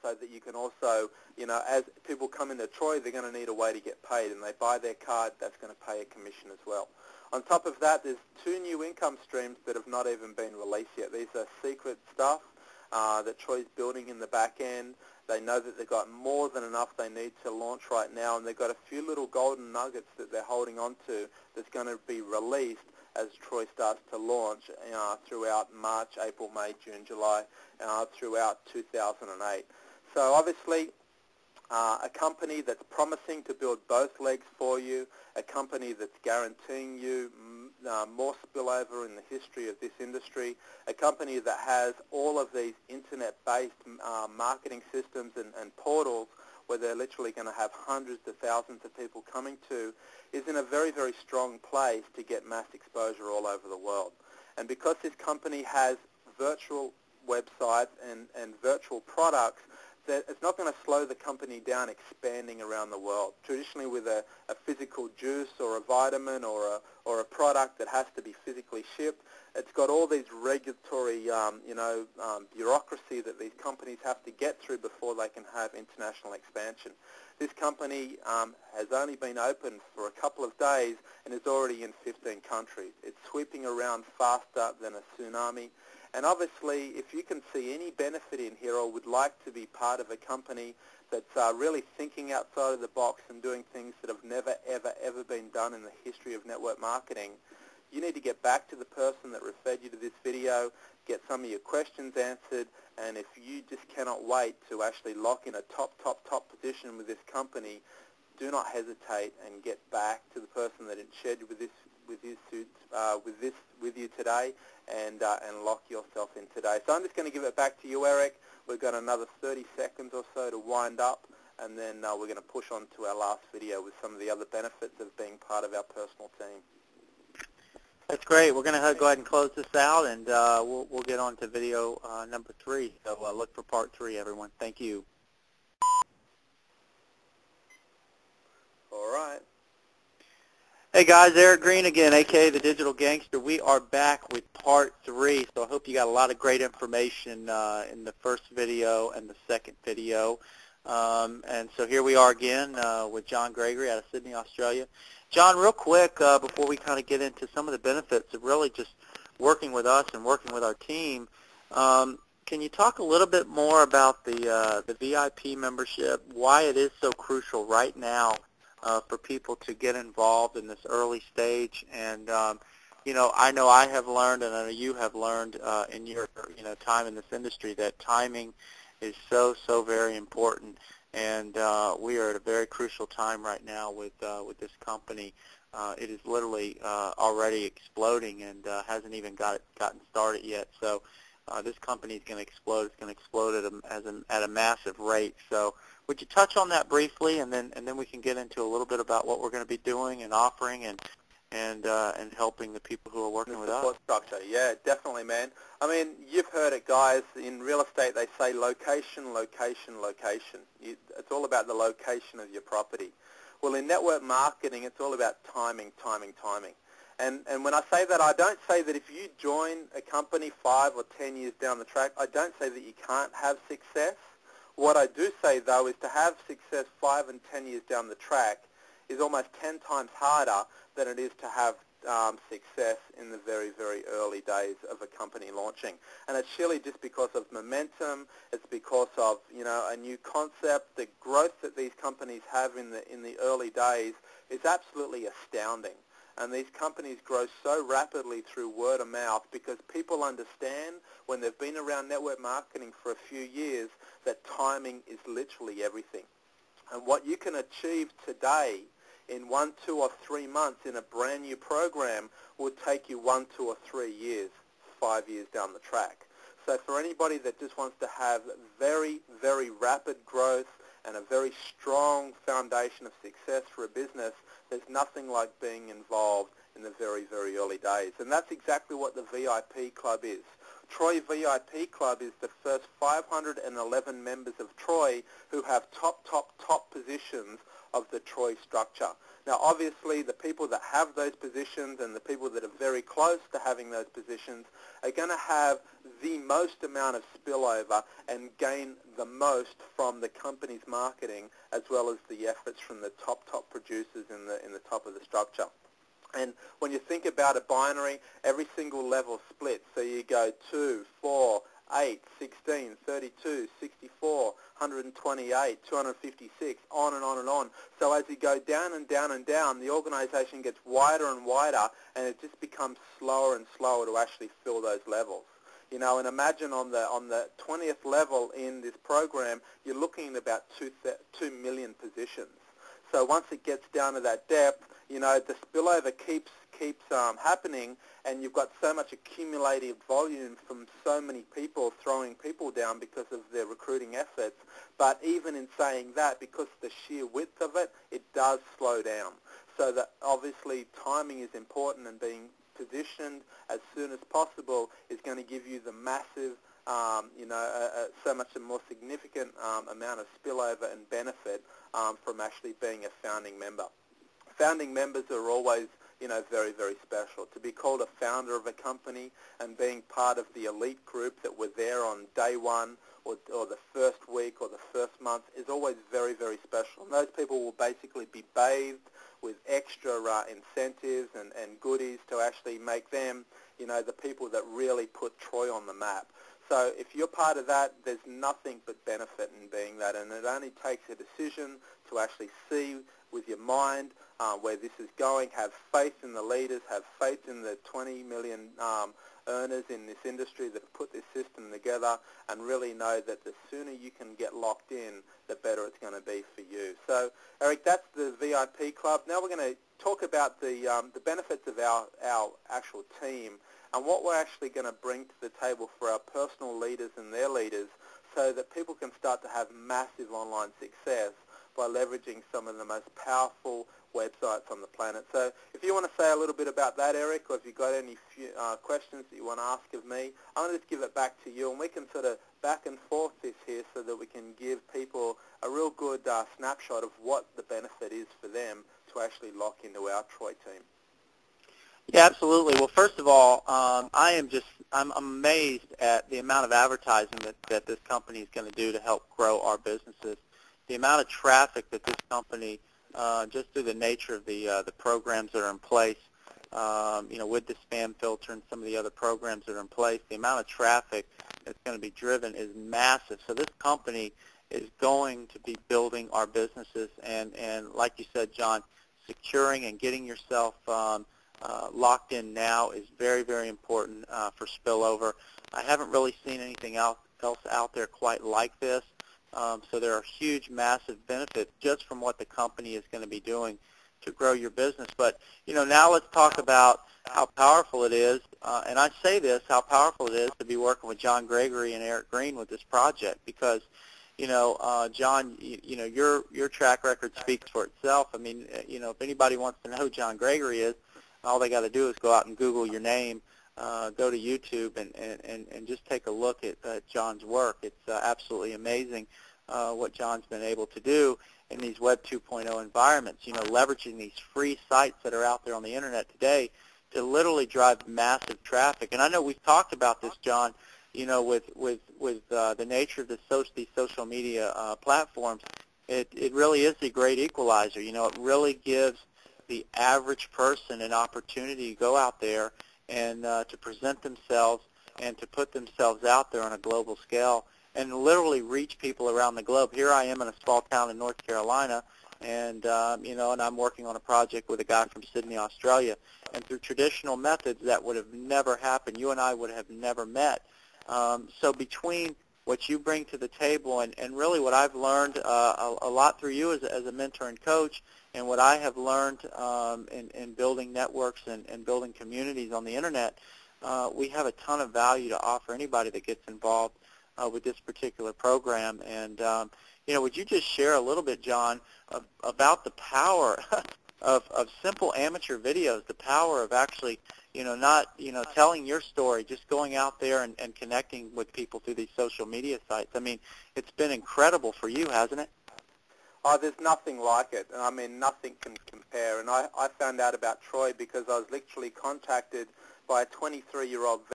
so that you can also, as people come into Troy, they're going to need a way to get paid, and they buy their card, that's going to pay a commission as well. On top of that, there's 2 new income streams that have not even been released yet. These are secret stuff that Troy's building in the back end. They know that they've got more than enough they need to launch right now, and they've got a few little golden nuggets that they're holding on to that's going to be released as Troy starts to launch throughout March, April, May, June, July, throughout 2008. So obviously, a company that's promising to build both legs for you, a company that's guaranteeing you more spillover in the history of this industry, a company that has all of these internet-based marketing systems and portals where they're literally going to have hundreds of thousands of people coming to, is in a very, very strong place to get mass exposure all over the world. And because this company has virtual websites and virtual products, that it's not going to slow the company down expanding around the world. Traditionally, with a physical juice or a vitamin or a product that has to be physically shipped, it's got all these regulatory, bureaucracy that these companies have to get through before they can have international expansion. This company has only been open for a couple of days and is already in 15 countries. It's sweeping around faster than a tsunami. And obviously, if you can see any benefit in here or would like to be part of a company that's really thinking outside of the box and doing things that have never, ever, ever been done in the history of network marketing, you need to get back to the person that referred you to this video, get some of your questions answered, and if you just cannot wait to actually lock in a top position with this company, do not hesitate and get back to the person that shared you with you today, and lock yourself in today. So I'm just going to give it back to you, Eric. We've got another 30 seconds or so to wind up, and then we're going to push on to our last video with some of the other benefits of being part of our personal team. That's great. We're going to go ahead and close this out, and we'll get on to video number 3. So look for part 3, everyone. Thank you. All right. Hey guys, Eric Green again, aka the Digital Gangster. We are back with part 3, so I hope you got a lot of great information in the first video and the second video. And so here we are again with John Gregory out of Sydney, Australia. John, real quick, before we kind of get into some of the benefits of really just working with us and working with our team, can you talk a little bit more about the VIP membership, why it is so crucial right now for people to get involved in this early stage? And I know I have learned, and I know you have learned in your time in this industry, that timing is so very important. And we are at a very crucial time right now with this company. It is literally already exploding and hasn't even gotten started yet. So this company is going to explode. It's going to explode at a massive rate. So would you touch on that briefly, and then we can get into a little bit about what we're going to be doing and offering and helping the people who are working with us? Structure, yeah, definitely, man. I mean, you've heard it, guys. In real estate, they say location, location, location. It's all about the location of your property. Well, in network marketing, it's all about timing, timing, timing. And when I say that, I don't say that if you join a company 5 or 10 years down the track, I don't say that you can't have success. What I do say, though, is to have success 5 and 10 years down the track is almost 10 times harder than it is to have success in the very, very early days of a company launching. And it's surely just because of momentum. It's because of a new concept. The growth that these companies have in the early days is absolutely astounding. And these companies grow so rapidly through word of mouth because people understand when they've been around network marketing for a few years that timing is literally everything. And what you can achieve today in 1, 2, or 3 months in a brand new program would take you 1, 2, or 3 years, 5 years down the track. So for anybody that just wants to have very, very rapid growth and a very strong foundation of success for a business, there's nothing like being involved in the very, very early days. And that's exactly what the VIP Club is. Troy VIP Club is the first 511 members of Troy who have top positions of the Troy structure. Now, obviously, the people that have those positions and the people that are very close to having those positions are going to have the most amount of spillover and gain the most from the company's marketing, as well as the efforts from the top producers in the top of the structure. And when you think about a binary, every single level splits. So you go 2, 4, 8, 16, 32, 64, 128, 256, on and on and on. So as you go down and down and down, the organization gets wider and wider, and it just becomes slower and slower to actually fill those levels. You know, and imagine on the 20th level in this program, you're looking at about 2 million positions. So once it gets down to that depth, you know, the spillover keeps happening, and you've got so much accumulated volume from so many people throwing people down because of their recruiting efforts. But even in saying that, because of the sheer width of it, it does slow down. So that obviously timing is important, and being positioned as soon as possible is going to give you the massive, so much a more significant amount of spillover and benefit from actually being a founding member. Founding members are always, you know, very, very special. To be called a founder of a company and being part of the elite group that were there on day one or the first week or the first month is always very, very special. And those people will basically be bathed with extra incentives and goodies to actually make them, you know, the people that really put Troy on the map. So if you're part of that, there's nothing but benefit in being that, and it only takes a decision to actually see with your mind where this is going, have faith in the leaders, have faith in the 20 million earners in this industry that have put this system together, and really know that the sooner you can get locked in, the better it's going to be for you. So, Eric, that's the VIP Club. Now we're going to talk about the benefits of our actual team and what we're actually going to bring to the table for our personal leaders and their leaders, so that people can start to have massive online success by leveraging some of the most powerful websites on the planet. So if you want to say a little bit about that, Eric, or if you've got any questions that you want to ask of me, I'm going to just give it back to you, and we can sort of back and forth this here so that we can give people a real good snapshot of what the benefit is for them to actually lock into our Troy team. Yeah, absolutely. Well, first of all, I'm amazed at the amount of advertising that this company is going to do to help grow our businesses. The amount of traffic that this company, just through the nature of the programs that are in place, with the spam filter and some of the other programs that are in place, the amount of traffic that's going to be driven is massive. So this company is going to be building our businesses, and like you said, John, securing and getting yourself locked in now is very, very important for spillover. I haven't really seen anything else out there quite like this. So there are huge, massive benefits just from what the company is going to be doing to grow your business. But, now let's talk about how powerful it is, and I say this, how powerful it is to be working with John Gregory and Eric Green with this project, because, John, your track record speaks for itself. I mean, if anybody wants to know who John Gregory is, all they got to do is go out and Google your name, go to YouTube, and just take a look at John's work. It's absolutely amazing what John's been able to do in these Web 2.0 environments, leveraging these free sites that are out there on the Internet today to literally drive massive traffic. And I know we've talked about this, John, with the nature of these social media platforms. It really is a great equalizer. It really gives the average person an opportunity to go out there and to present themselves and to put themselves out there on a global scale and literally reach people around the globe. Here I am in a small town in North Carolina, and and I'm working on a project with a guy from Sydney, Australia, and through traditional methods that would have never happened. You and I would have never met. So between what you bring to the table and really what I've learned a lot through you as a mentor and coach, and what I have learned in building networks and building communities on the Internet, we have a ton of value to offer anybody that gets involved with this particular program. And, would you just share a little bit, John, about the power of simple amateur videos, the power of actually, telling your story, just going out there and connecting with people through these social media sites. I mean, it's been incredible for you, hasn't it? Oh, there's nothing like it. I mean, nothing can compare. And I found out about Troy because I was literally contacted by a 23-year-old